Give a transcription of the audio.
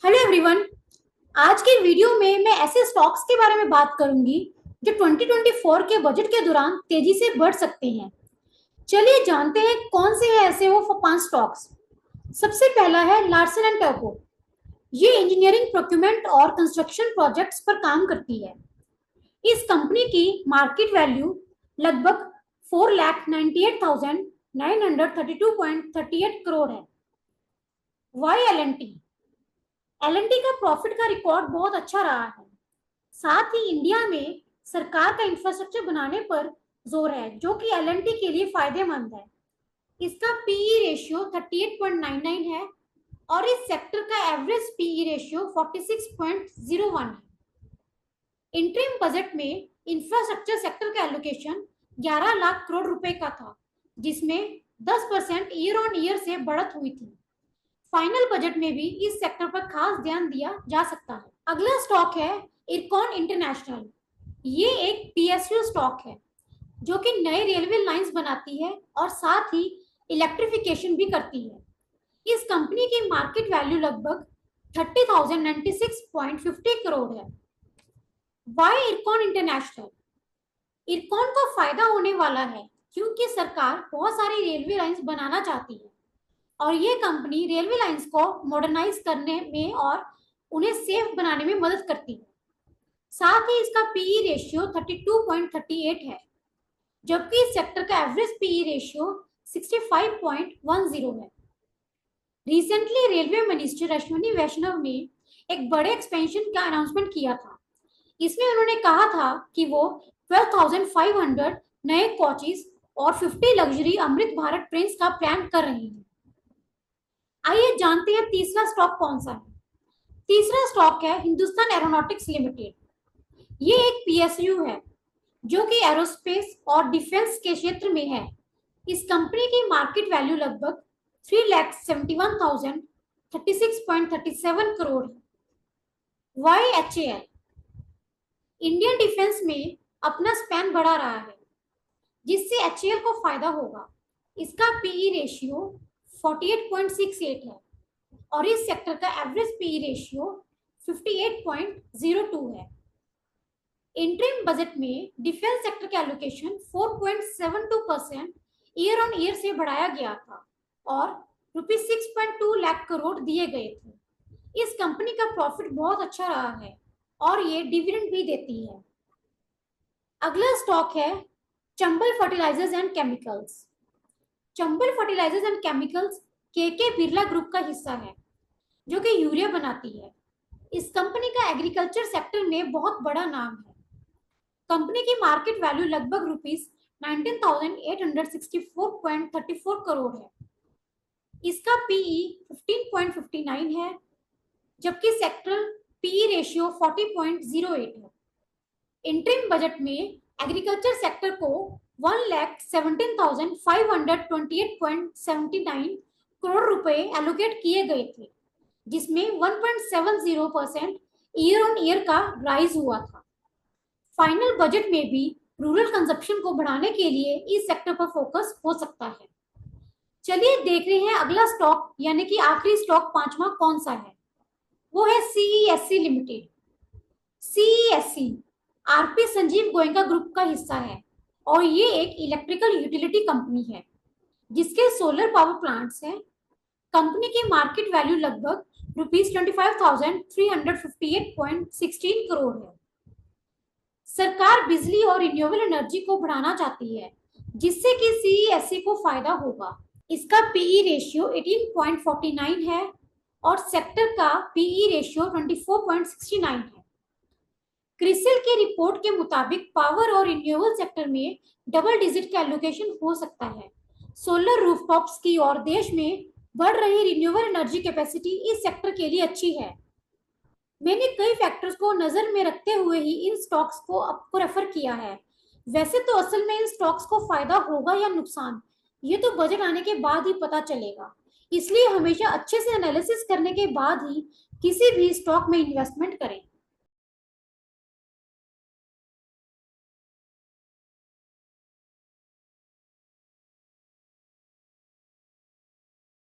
Hello everyone. आज के video में मैं ऐसे स्टॉक्स के बारे में बात करूंगी जो 2024 के बजट के दौरान तेजी से बढ़ सकते हैं। चलिए जानते हैं कौन से हैं ऐसे वो 5 स्टॉक्स। सबसे पहला है लार्सन एंड टोब्रो। ये इंजीनियरिंग प्रोक्यूरमेंट और कंस्ट्रक्शन प्रोजेक्ट्स पर काम करती है। इस कंपनी की मार्केट वैल्यू लगभग 4,98,932.38 करोड़ है। Why L N T. L N T का प्रॉफिट का रिकॉर्ड बहुत अच्छा रहा है। साथ ही इंडिया में सरकार का इंफ्रास्ट्रक्चर बनाने पर जोर है जो कि एल एन टी के लिए फायदेमंद है। इसका पीई रेशियो 38.99 है और इस सेक्टर का एवरेज पीई रेशियो 46.01 है। इंटरिम बजट में इंफ्रास्ट्रक्चर सेक्टर का एलोकेशन 11 लाख करोड़ रुपए का था, जिसमें 10% ईयर ऑन ईयर से बढ़त हुई थी। फाइनल बजट में भी इस सेक्टर पर खास ध्यान दिया जा सकता है। अगला स्टॉक है इरकॉन इंटरनेशनल। ये एक पीएसयू स्टॉक है जो कि नए रेलवे लाइंस बनाती है और साथ ही इलेक्ट्रिफिकेशन भी करती है। इस कंपनी की मार्केट वैल्यू लगभग 30,096.50 करोड़ है। Y IRCON international. इरकॉन को फायदा होने वाला है क्योंकि सरकार बहुत सारी रेलवे लाइंस बनाना चाहती है और ये कंपनी रेलवे लाइंस को मॉडर्नाइज करने में और उन्हें सेफ बनाने में मदद करती है। साथ ही इसका पीई रेशियो 32.38 है, जबकि इस सेक्टर का एवरेज पीई रेशियो 65.10 है। रिसेंटली रेलवे मिनिस्टर अश्विनी वैष्णव ने एक बड़े एक्सपेंशन का अनाउंसमेंट किया था। इसमें उन्होंने कहा था कि वो 12,500 नए कोचेस और 50 लग्जरी अमृत भारत ट्रेन का प्लान कर रही हैं। आइए जानते हैं तीसरा स्टॉक कौन सा है। तीसरा स्टॉक है हिंदुस्तान एरोनॉटिक्स लिमिटेड। ये एक पीएसयू है जो कि एरोस्पेस और डिफेंस के क्षेत्र में है। इस कंपनी की मार्केट वैल्यू लगभग 3,71,036.37 करोड़ है। Why H A L. Indian defence में अपना स्पैन बढ़ा रहा है जिससे एच ए एल को फायदा होगा। इसका पीई रेशियो 48.68 है और इस सेक्टर का एवरेज पीई रेशियो 58.02 है। इंटरिम बजट में डिफेंस सेक्टर का एलोकेशन 4.72% ईयर ऑन ईयर से बढ़ाया गया था और ₹6.2 लाख करोड़ दिए गए थे। इस कंपनी का प्रॉफिट बहुत अच्छा रहा है और ये डिविडेंड भी देती है। अगला स्टॉक है Chambal fertilisers and chemicals. Chambal fertilisers and chemicals के बिरला ग्रुप का हिस्सा है जो कि यूरिया बनाती है। इस कंपनी का एग्रीकल्चर सेक्टर में बहुत बड़ा नाम है। कंपनी की मार्केट वैल्यू लगभग ₹19,864.34 करोड़ है। इसका पीई 15.59 है, जबकि सेक्टरल पीई रेशियो 40.08 है। इंटरिम बजट में एग्रीकल्चर सेक्टर को 1,17,528.79 करोड़ रुपए एलोकेट किए गए थे, जिसमें 1.70% ईयर ऑन ईयर का राइज हुआ था। फाइनल बजट में भी रूरल कंजप्शन को बढ़ाने के लिए इस सेक्टर पर फोकस हो सकता है। चलिए देख रहे हैं अगला स्टॉक यानी कि आखिरी स्टॉक पांचवा कौन सा है। वो है CESC limited. CESC RP Sanjeev Goenka group का हिस्सा है और ये एक इलेक्ट्रिकल यूटिलिटी कंपनी है जिसके सोलर पावर प्लांट्स हैं। कंपनी की मार्केट वैल्यू लगभग ₹25,358.16 करोड़ है। सरकार बिजली और रिन्यूएबल एनर्जी को बढ़ाना चाहती है जिससे कि सीईएससी को फायदा होगा। इसका पीई रेशियो 18.49 है और सेक्टर का पीई रेशियो 24.69 है। क्रिसिल की रिपोर्ट के मुताबिक पावर और रिन्यूएबल सेक्टर में डबल डिजिट का एलोकेशन हो सकता है। सोलर रूफटॉप्स की और देश में बढ़ रही रिन्यूएबल एनर्जी कैपेसिटी इस सेक्टर के लिए अच्छी है। मैंने कई फैक्टर्स को नजर में रखते हुए ही इन स्टॉक्स को आपको रेफर किया है। वैसे तो असल में इन स्टॉक्स को फायदा होगा या नुकसान ये तो बजट आने के बाद ही पता चलेगा, इसलिए हमेशा अच्छे से एनालिसिस करने के बाद ही किसी भी स्टॉक में इन्वेस्टमेंट करें।